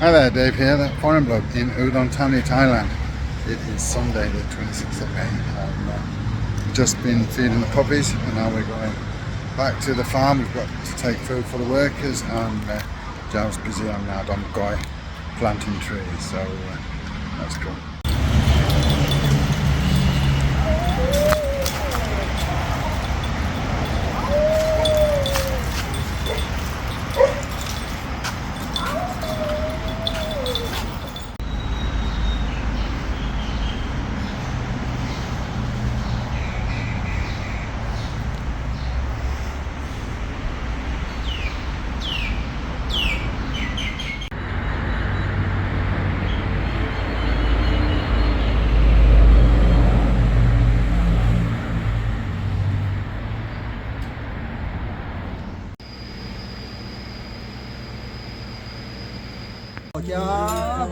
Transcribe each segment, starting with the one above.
Hi there, Dave here, the Foreign Bloke in Udon Thani, Thailand. It is Sunday the 26th of May. I've just been feeding the puppies and now we're going back to the farm. We've got to take food for the workers and Jaew's busy on Na Don Goi planting trees, so let's go.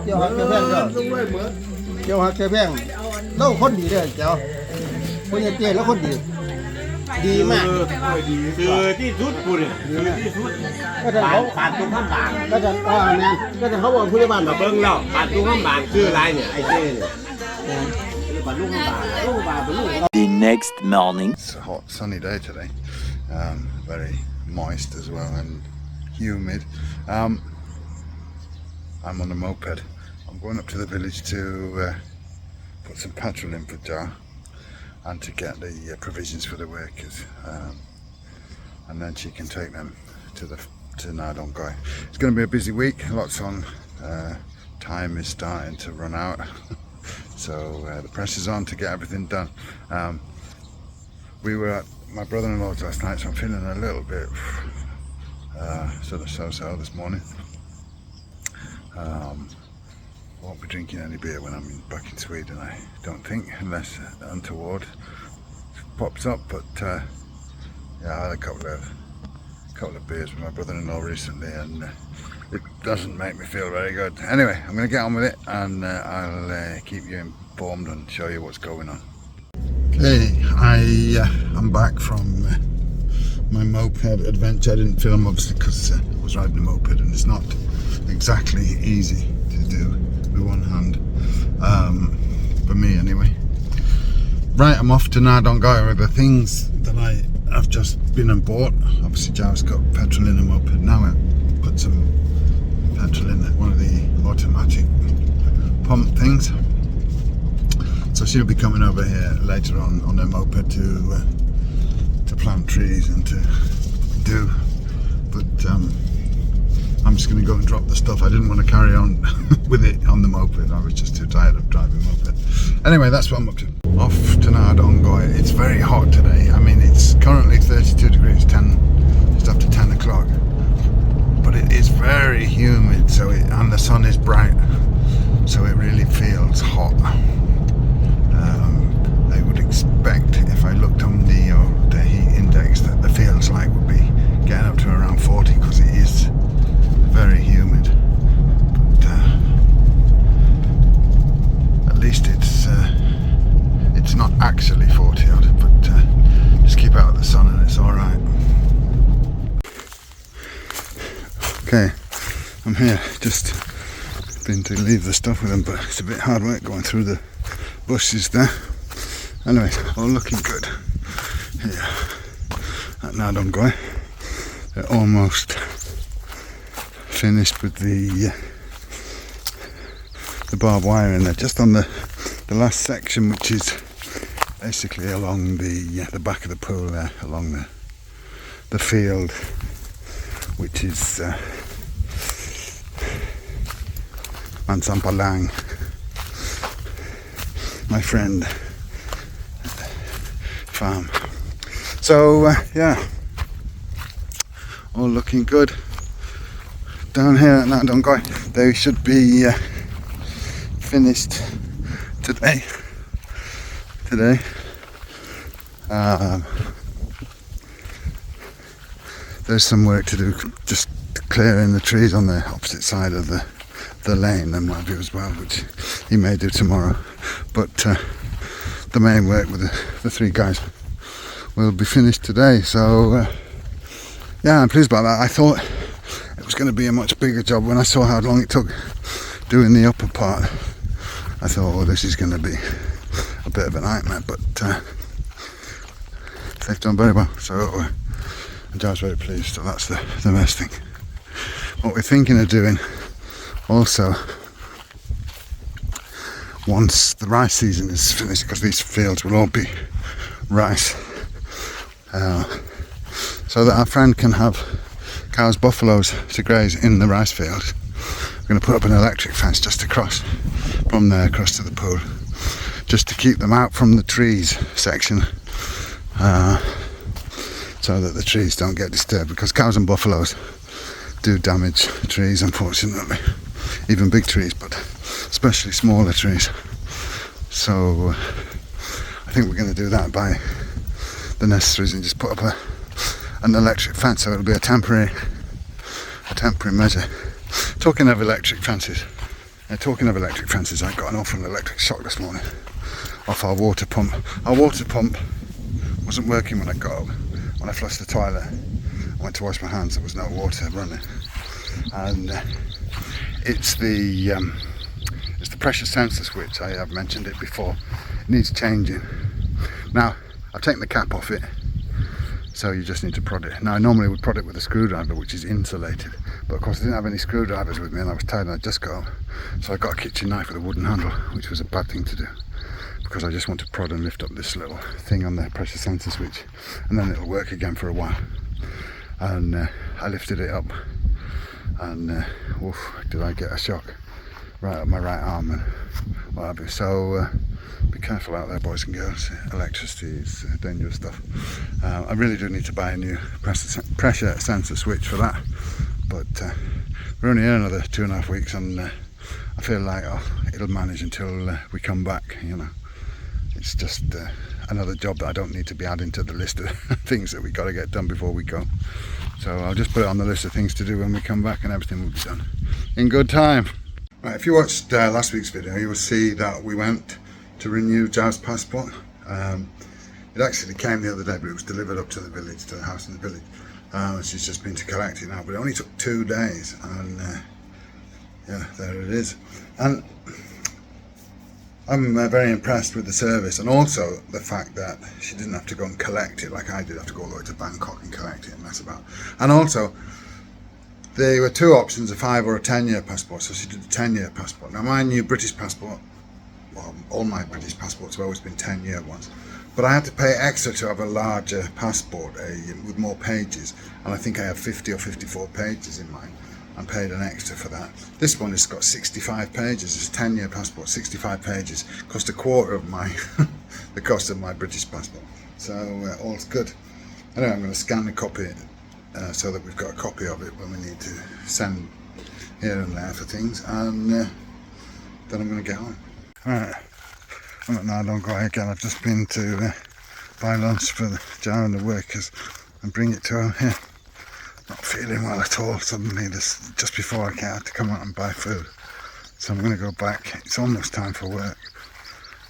เจ้าหักเจ้าแพงก็เจ้าหักเจ้าแพงแล้วคนดีเลยเจ้าคนเจ๊แล้วคนดีดีมากคือที่สุดกูเนี่ยคือที่สุดก็จะเขาขาดตรงข้ามบางก็จะเนี่ยก็จะเขาบอกผู้ใหญ่บ้านมาเบิ้งแล้วขาดตรงข้ามบางคืออะไรเนี่ยไอ้เจ้เนี่ยบาดลูกข้ามบางลูกบาดเป็นลูก The next morning. It's a hot sunny day today, very moist as well and humid. I'm on a moped. I'm going up to the village to put some petrol in for Jaew and to get the provisions for the workers, and then she can take them to Na Don Goi. It's going to be a busy week, lots on. Time is starting to run out, so the pressure's on to get everything done. We were at my brother-in-law's last night, so I'm feeling a little bit sort of so-so this morning. Won't be drinking any beer when I'm back in Sweden, I don't think, unless untoward pops up. But yeah, I had a couple of beers with my brother-in-law recently, and it doesn't make me feel very good. Anyway, I'm going to get on with it, and I'll keep you informed and show you what's going on. Okay, I'm back from my moped adventure. I didn't film obviously because I was riding a moped, and it's not exactly easy to do with one hand, for me anyway. Right, I'm off to Na Don Goi with the things that I've just been and bought. Obviously Jaew's got petrol in a moped. Now I put some petrol in one of the automatic pump things, so she'll be coming over here later on a moped to plant trees and to do, but I'm just going to go and drop the stuff. I didn't want to carry on with it on the moped. I was just too tired of driving moped. Anyway, that's what I'm up to. Off to Na Don Goi. It's very hot today. I mean, it's currently 32 degrees, just after 10 o'clock. But it is very humid, and the sun is bright, so it really feels hot. I would expect, if I looked on the heat index, that the feels like would be getting up to around 40, because it is very humid, but at least it's not actually 40 odd, but just keep out of the sun and it's alright. Okay, I'm here, just been to leave the stuff with them, but it's a bit hard work going through the bushes there. Anyway, all looking good here at Na Don Goi. They're almost finished with the barbed wire in there, just on the last section, which is basically along the back of the pool there, along the field, which is Ban Suan, my friend, farm. So yeah, all looking good down here at Na Don Goi. They should be finished today. There's some work to do, just clearing the trees on the opposite side of the lane and what have you as well, which he may do tomorrow. But the main work with the three guys will be finished today. So yeah, I'm pleased about that. I thought it was going to be a much bigger job. When I saw how long it took doing the upper part, I thought, oh, this is going to be a bit of a nightmare, but they've done very well, so Jaew's very pleased, so that's the best thing. What we're thinking of doing also, once the rice season is finished, because these fields will all be rice, so that our friend can have cows, buffaloes to graze in the rice field. We're going to put up an electric fence just across from there, across to the pool, just to keep them out from the trees section, so that the trees don't get disturbed, because cows and buffaloes do damage trees, unfortunately, even big trees, but especially smaller trees. So I think we're going to do that by the necessaries and just put up an electric fence, so it'll be a temporary measure. Talking of electric fences, I got an awful electric shock this morning off our water pump. Our water pump wasn't working when I got up. When I flushed the toilet, I went to wash my hands, there was no water running, and it's the pressure sensor switch. I have mentioned it before. It needs changing. Now I've taken the cap off it, so you just need to prod it. Now I normally would prod it with a screwdriver, which is insulated, but of course I didn't have any screwdrivers with me and I was tired and I just got home, so I got a kitchen knife with a wooden handle, which was a bad thing to do, because I just want to prod and lift up this little thing on the pressure sensor switch, and then it'll work again for a while. And I lifted it up, and oof, did I get a shock right up my right arm and what have you. So be careful out there, boys and girls. Electricity is dangerous stuff. I really do need to buy a new pressure sensor switch for that, but we're only here another 2.5 weeks, and I feel like it'll manage until we come back, you know. It's just another job that I don't need to be adding to the list of things that we got to get done before we go. So I'll just put it on the list of things to do when we come back, and everything will be done in good time. Right, if you watched last week's video, you will see that we went to renew Jaew's passport. It actually came the other day, but it was delivered up to the village, to the house in the village. She's just been to collect it now, but it only took 2 days, and yeah, there it is. And I'm very impressed with the service, and also the fact that she didn't have to go and collect it like I did, have to go all the way to Bangkok and collect it and mess about. And also, there were 2 options, a 5 or a 10-year passport, so she did a 10-year passport. Now my new British passport, well, all my British passports have always been 10-year ones, but I had to pay extra to have a larger passport with more pages, and I think I have 50 or 54 pages in mine, and paid an extra for that. This one has got 65 pages, it's a 10-year passport, 65 pages, cost a quarter of my the cost of my British passport, so all's good. Anyway, I'm going to scan the copy so that we've got a copy of it when we need to send here and there for things, and then I'm going to get on. Alright, I'm at Na Don Goi again. I've just been to buy lunch for Jaew and the workers and bring it to her here. Not feeling well at all suddenly, just before I had to come out and buy food. So I'm going to go back. It's almost time for work.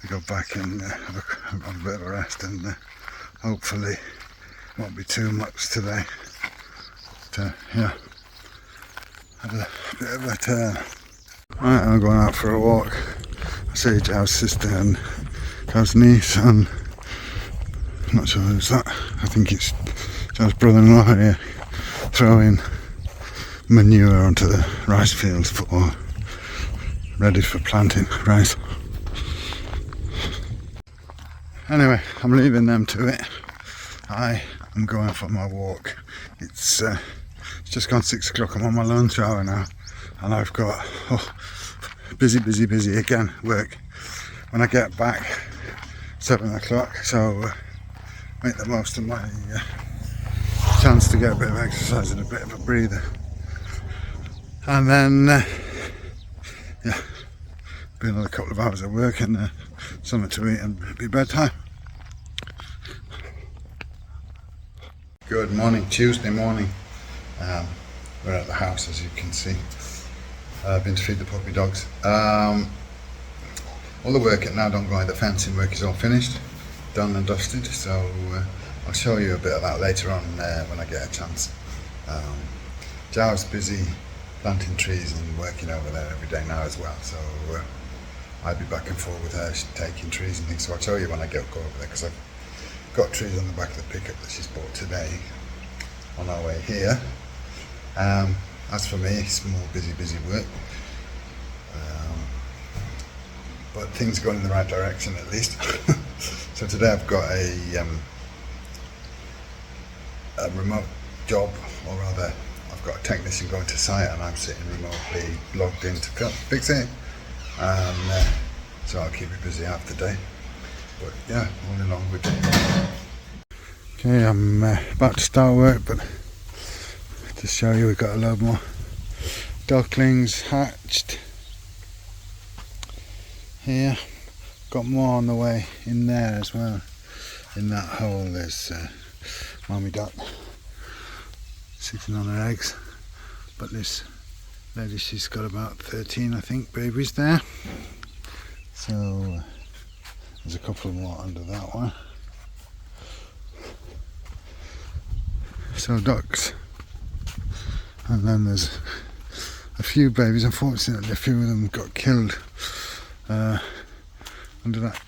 I go back and have a bit of a rest, and hopefully it won't be too much today. But yeah, had a bit of a turn. Right, I'm going out for a walk. I see Jaew's sister and Jaew's niece, and I'm not sure who's that. I think it's Jaew's brother-in-law here, throwing manure onto the rice fields ready for planting rice. Anyway, I'm leaving them to it. I am going for my walk. It's just gone 6 o'clock. I'm on my lunch hour now, and I've got busy again, work when I get back 7 o'clock, so make the most of my chance to get a bit of exercise and a bit of a breather, and then yeah, be another couple of hours of work and something to eat, and it'll be bedtime. Good morning, Tuesday morning. We're at the house, as you can see. I've been to feed the puppy dogs. All the work at Na Don Goi, the fencing work, is all finished, done and dusted, so I'll show you a bit of that later on when I get a chance. Jaew's busy planting trees and working over there every day now as well, so I'll be back and forth with her taking trees and things, so I'll show you when I go over there, because I've got trees on the back of the pickup that she's bought today on our way here. As for me, it's more busy work, but things are going in the right direction at least. So today I've got a remote job, or rather I've got a technician going to site and I'm sitting remotely logged in to fix it, and so I'll keep it busy half the day, but yeah, all in all we're getting on. Okay, I'm about to start work, but to show you we've got a load more ducklings hatched here. Got more on the way in there as well. In that hole there's mommy duck sitting on her eggs, but this lady, she's got about 13 I think babies there, so there's a couple more under that one. So ducks, and then there's a few babies. Unfortunately a few of them got killed under that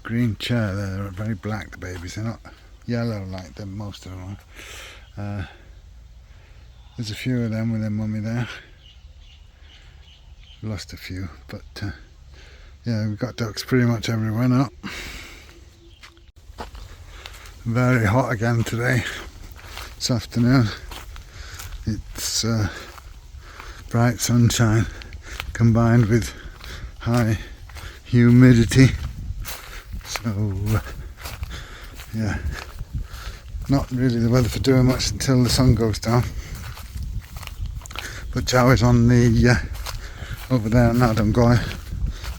green chair there. They're very black, the babies, they're not yellow like them, most of them are. There's a few of them with their mummy there. Lost a few, but yeah, we've got ducks pretty much everywhere now. Very hot again today, this afternoon. It's bright sunshine combined with high humidity, so yeah, not really the weather for doing much until the sun goes down. But Jaew is on the over there in Na Don Goi,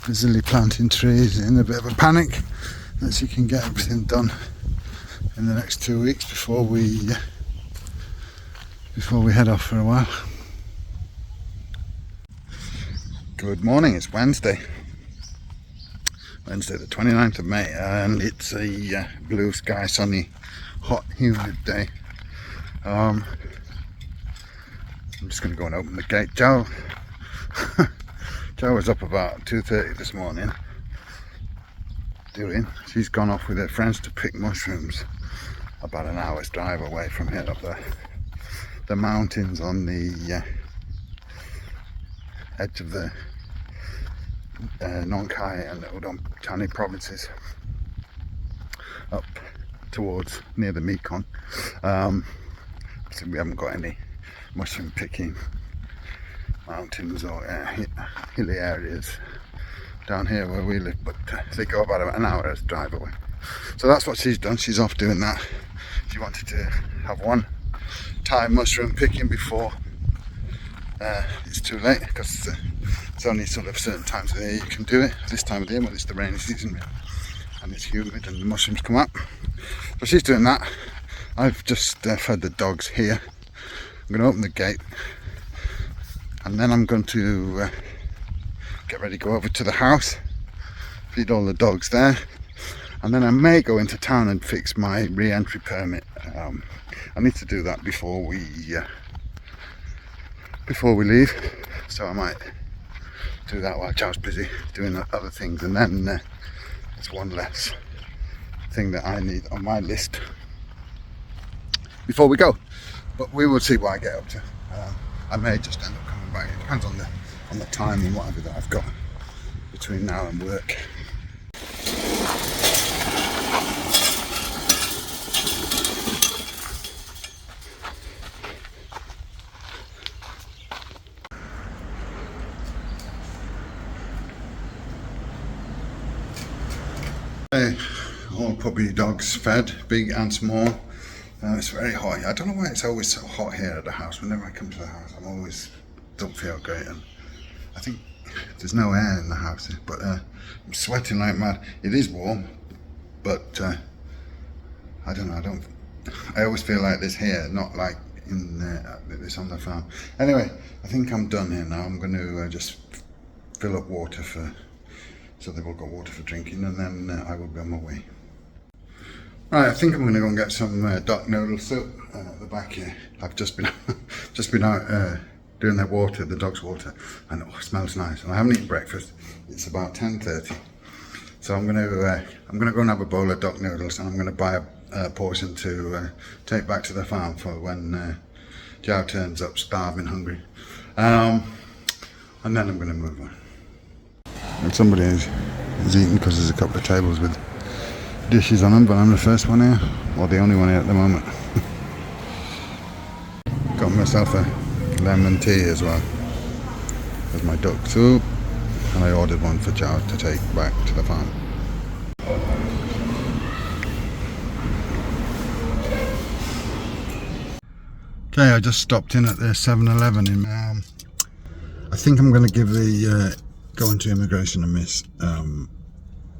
busily planting trees, in a bit of a panic that she can get everything done in the next 2 weeks before we head off for a while. Good morning, it's Wednesday the 29th of May, and it's a blue sky, sunny, hot, humid day. I'm just going to go and open the gate. Jaew was up about 2:30 this morning she's gone off with her friends to pick mushrooms about an hour's drive away from here, up the mountains on the edge of the Na Khai and Udon Thani provinces, up towards near the Mekong. So we haven't got any mushroom picking mountains or hilly areas down here where we live, but they go about an hour's drive away. So that's what she's done. She's off doing that. She wanted to have one time mushroom picking before it's too late, because it's only sort of certain times of the year you can do it. This time of the year, well, it's the rainy season and it's humid and the mushrooms come up. So she's doing that. I've just fed the dogs here. I'm going to open the gate and then I'm going to get ready to go over to the house, feed all the dogs there, and then I may go into town and fix my re-entry permit. I need to do that before we leave, so I might do that while Jaew's busy doing other things, and then it's one less thing that I need on my list before we go. But we will see what I get up to. I may just end up coming back. It depends on the time and whatever that I've got between now and work. All puppy dogs fed, big and small. It's very hot. I don't know why it's always so hot here at the house. Whenever I come to the house, I'm always don't feel great, and I think there's no air in the house. But I'm sweating like mad. It is warm, but I don't know. I always feel like this here, not like in this on the farm. Anyway, I think I'm done here now. I'm going to just fill up water so they've all got water for drinking, and then I will be on my way. Right, I think I'm going to go and get some duck noodle soup at the back here. I've just been out doing their water, the dog's water, and it smells nice. And I haven't eaten breakfast. It's about 10:30, so I'm going to go and have a bowl of duck noodles, and I'm going to buy a portion to take back to the farm for when Jaew turns up, starving, hungry, and then I'm going to move on. And somebody is eating because there's a couple of tables with dishes on them, but I'm the first one here, or the only one here at the moment. Got myself a lemon tea as well as my duck soup, and I ordered one for Jaew to take back to the farm. Okay, I just stopped in at the 7-Eleven in I think I'm going to give the going to immigration a miss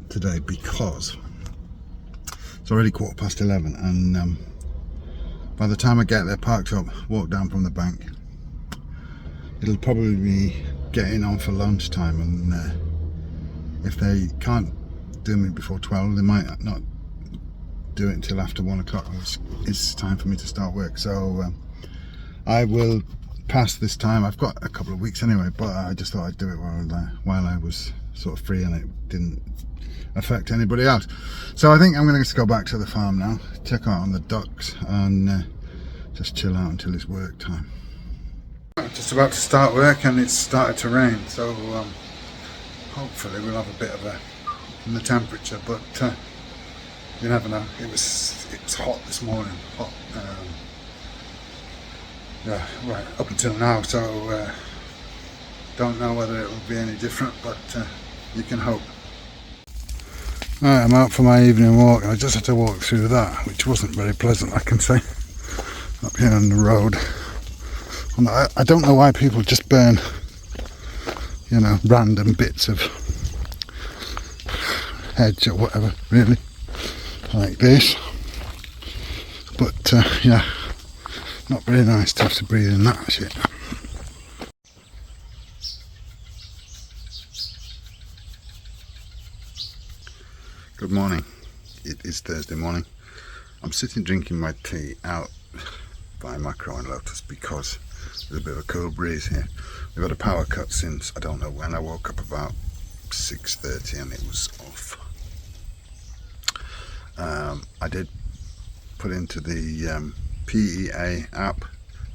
today, because it's already 11:15, and by the time I get there, parked up, walk down from the bank, it'll probably be getting on for lunchtime, and if they can't do me before 12, they might not do it until after 1 o'clock, which is time for me to start work. So I will pass this time. I've got a couple of weeks anyway, but I just thought I'd do it while I was sort of free and it didn't affect anybody else. So I think I'm going to just go back to the farm now, check out on the ducks, and just chill out until it's work time. Just about to start work, and it's started to rain, so hopefully we'll have a bit of in the temperature, but you never know. It's hot this morning, hot. Yeah, right up until now, so don't know whether it will be any different, but you can hope. Right, I'm out for my evening walk. I just had to walk through that, which wasn't very pleasant, I can say, up here on the road. And I don't know why people just burn, you know, random bits of hedge or whatever, really, like this. But yeah, not very nice to have to breathe in that shit. Good morning. It is Thursday morning. I'm sitting drinking my tea out by Macro and Lotus because there's a bit of a cool breeze here. We've had a power cut since, I don't know when. I woke up about 6:30 and it was off. I did put into the PEA app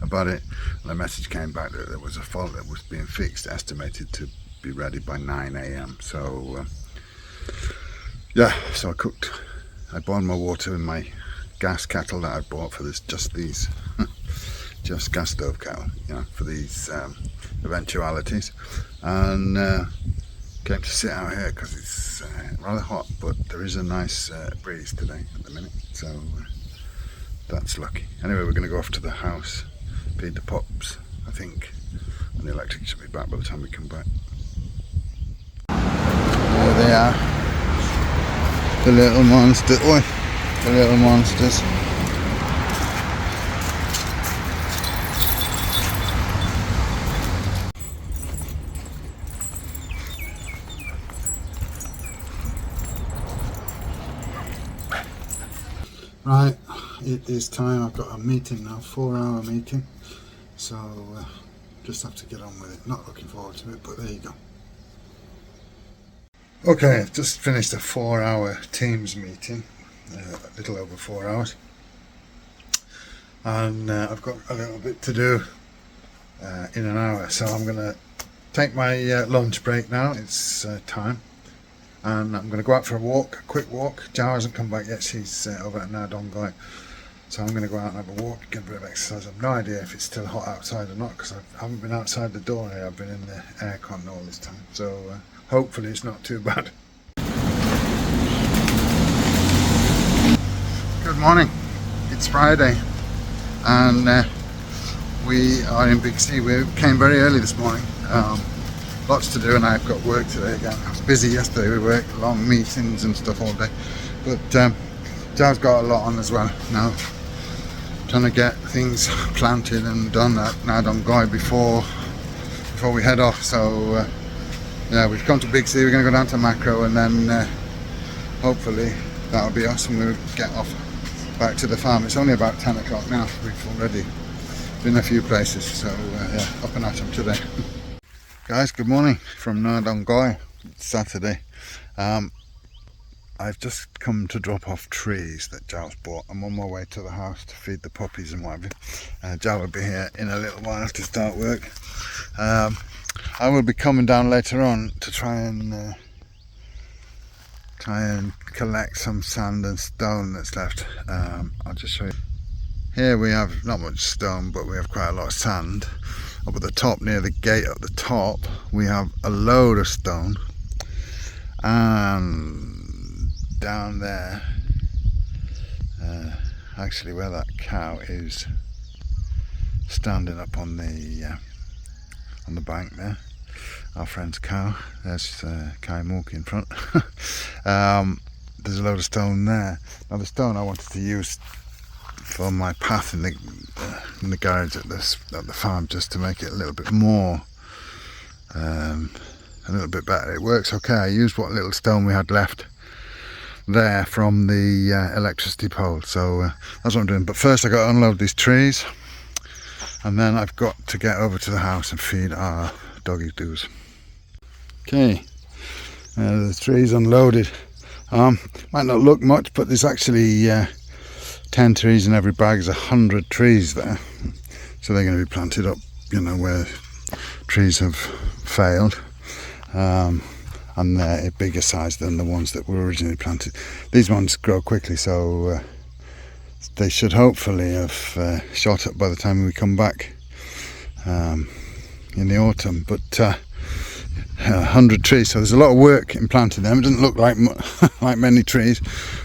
about it, and a message came back that there was a fault that was being fixed, estimated to be ready by 9 a.m. So yeah, so I boiled my water in my gas kettle that I bought for this, just gas stove kettle, you know, for these eventualities, and came to sit out here because it's rather hot, but there is a nice breeze today at the minute, so that's lucky. Anyway, we're going to go off to the house, feed the pups, I think, and the electric should be back by the time we come back. There they are, the little monsters. Oi, the little monsters. Right, it is time. I've got a meeting now, 4-hour meeting, so just have to get on with it. Not looking forward to it, but there you go. Okay, I've just finished a 4-hour Teams meeting, a little over 4 hours, and I've got a little bit to do in an hour, so I'm going to take my lunch break now. It's time. And I'm going to go out for a quick walk. Jaew hasn't come back yet, she's over at Na Don Goi. So I'm going to go out and have a walk, get a bit of exercise. I've no idea if it's still hot outside or not, because I haven't been outside the door here, I've been in the aircon all this time. So hopefully it's not too bad. Good morning, it's Friday, and we are in Big C. We came very early this morning. Lots to do, and I've got work today again. I was busy yesterday with work, long meetings and stuff all day, but Jaew's got a lot on as well now, trying to get things planted and done at Na Don Goi before we head off. So yeah, we've come to Big C. We're going to go down to Macro, and then hopefully that'll be us and we'll get off. back to the farm. It's only about 10 o'clock now. We've already been a few places, so yeah, up and at 'em today. Guys, good morning from Na Don Goi. It's Saturday. I've just come to drop off trees that Jaew's bought. I'm on my way to the house to feed the puppies and whatever. Jaew will be here in a little while to start work. I will be coming down later on to try and collect some sand and stone that's left. I'll just show you. Here we have not much stone, but we have quite a lot of sand. Up at the top, near the gate at the top, we have a load of stone. And down there, actually where that cow is standing up on the bank there, our friend's cow, there's Kai Mook in front. There's a load of stone there. Now the stone I wanted to use for my path in the garage at the farm, just to make it a little bit more, a little bit better. It works okay. I used what little stone we had left there from the electricity pole, so that's what I'm doing. But first I got to unload these trees, and then I've got to get over to the house and feed our doggy doos. Okay, the trees unloaded. Might not look much, but there's actually 10 trees in every bag. There's 100 trees there, so they're going to be planted up, you know, where trees have failed. And they're a bigger size than the ones that were originally planted. These ones grow quickly, so they should hopefully have shot up by the time we come back in the autumn. But 100 trees, so there's a lot of work in planting them. It doesn't look like like many trees,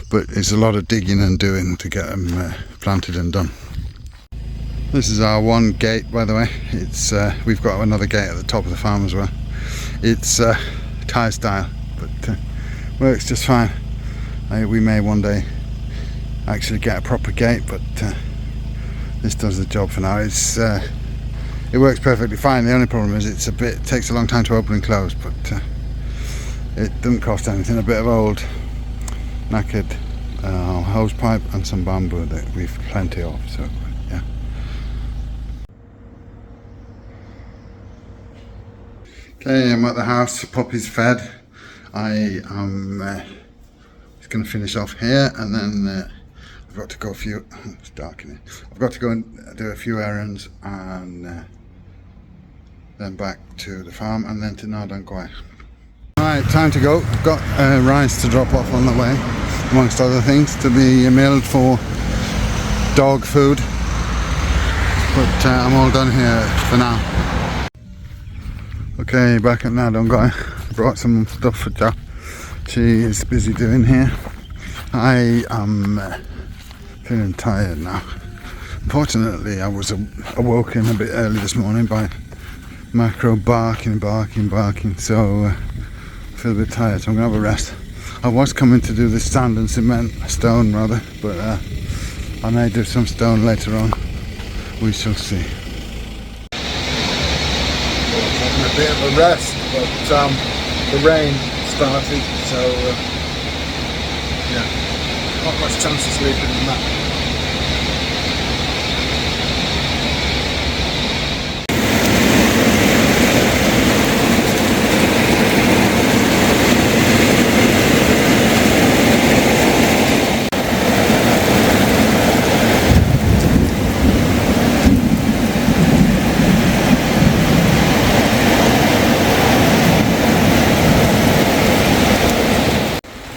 but it's a lot of digging and doing to get them planted and done. This is our one gate, by the way. It's we've got another gate at the top of the farm as well. It's Thai style, but works just fine. We may one day actually get a proper gate, but this does the job for now. It works perfectly fine. The only problem is it takes a long time to open and close, but it doesn't cost anything. A bit of old knackered hose pipe and some bamboo that we've plenty of, so yeah. Okay, I'm at the house, puppy's fed. I am just going to finish off here, and then I've got to go it's dark in here. I've got to go and do a few errands, and then back to the farm, and then to Na Don Goi. Alright, time to go. I've got rice to drop off on the way, amongst other things, to be milled for dog food. But I'm all done here for now. Okay, back at Na Don Goi. Brought some stuff for Jaew. She is busy doing here. I am feeling tired now. Fortunately, I was awoken a bit early this morning by Macro barking, so I feel a bit tired, so I'm going to have a rest. I was coming to do this sand and stone rather, but I may do some stone later on. We shall see. A bit of a rest, but the rain started, so yeah, not much chance of sleeping in that.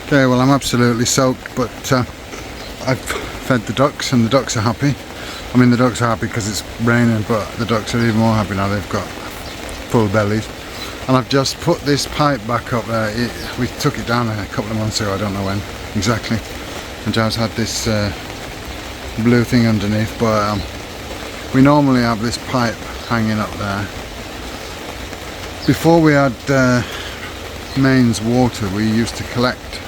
Okay, well I'm absolutely soaked, but I've fed the ducks and the ducks are happy. I mean, the ducks are happy because it's raining, but the ducks are even more happy now they've got full bellies. And I've just put this pipe back up there. We took it down a couple of months ago, I don't know when exactly. And Jaew's had this blue thing underneath, but we normally have this pipe hanging up there. Before we had mains water, we used to collect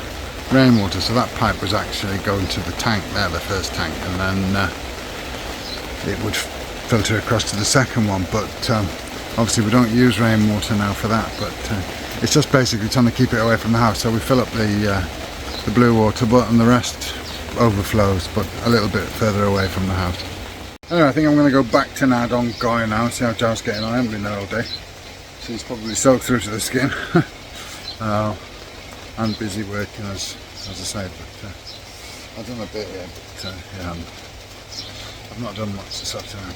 rainwater, so that pipe was actually going to the tank there, the first tank, and then it would filter across to the second one. But obviously we don't use rainwater now for that, but it's just basically trying to keep it away from the house. So we fill up the blue water, but and the rest overflows, but a little bit further away from the house. Anyway, I think I'm going to go back to Na Don Goi now and see how Jaew's getting on. I haven't been there all day. She's probably soaked through to the skin. I'm busy working as I say, but I've done a bit here, but yeah, I've not done much this afternoon.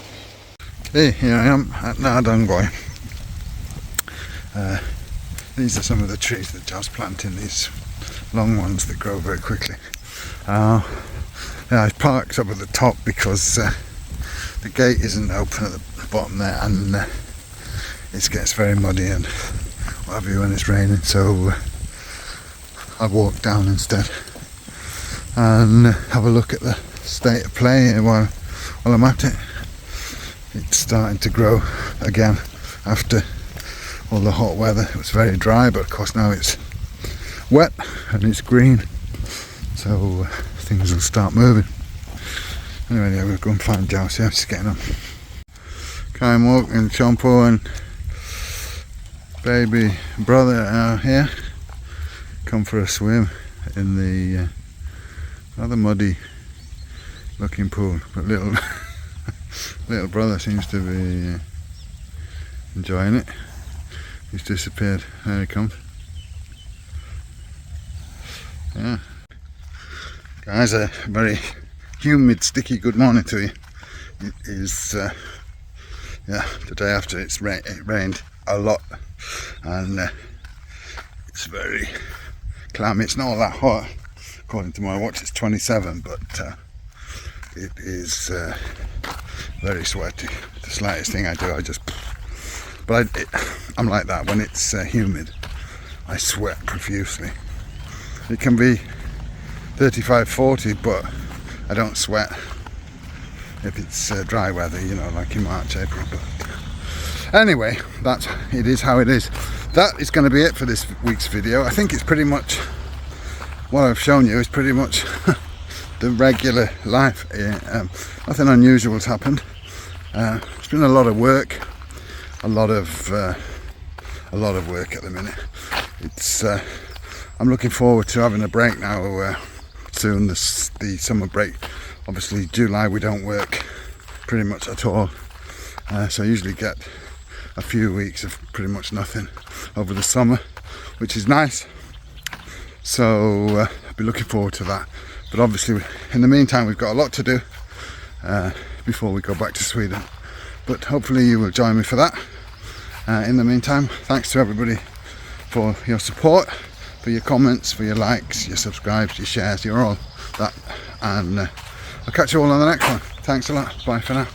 Hey, here I am at Na Don Goi. These are some of the trees that Jaew's planting, these long ones that grow very quickly. Yeah, I parked up at the top because the gate isn't open at the bottom there, and it gets very muddy and what have you when it's raining, so I walked down instead and have a look at the state of play while I'm at it. It's starting to grow again after all the hot weather. It was very dry, but of course now it's wet and it's green, so things will start moving. Anyway, yeah, we'll go and find Jaew, see how she's getting on. Kaim Walk and Chompo and baby brother are here. Come for a swim in the rather muddy looking pool, but little little brother seems to be enjoying it. He's disappeared. There he comes. Yeah. Guys, a very humid, sticky good morning to you. It is yeah, the day after it rained a lot, and it's very clammy. It's not all that hot. According to my watch it's 27, but it is very sweaty. The slightest thing I do, I just, but I'm like that when it's humid. I sweat profusely. It can be 35, 40, but I don't sweat if it's dry weather, you know, like in March, April. But anyway, it is how it is. That is going to be it for this week's video. I think it's pretty much what I've shown you is pretty much the regular life. Nothing unusual has happened. It's been a lot of work, a lot of work at the minute. It's I'm looking forward to having a break now soon. The summer break. Obviously July we don't work pretty much at all, so I usually get a few weeks of pretty much nothing over the summer, which is nice. So I'll be looking forward to that. But obviously in the meantime we've got a lot to do before we go back to Sweden. But hopefully you will join me for that. In the meantime, thanks to everybody for your support, for your comments, for your likes, your subscribes, your shares, you're all that. And I'll catch you all on the next one. Thanks a lot. Bye for now.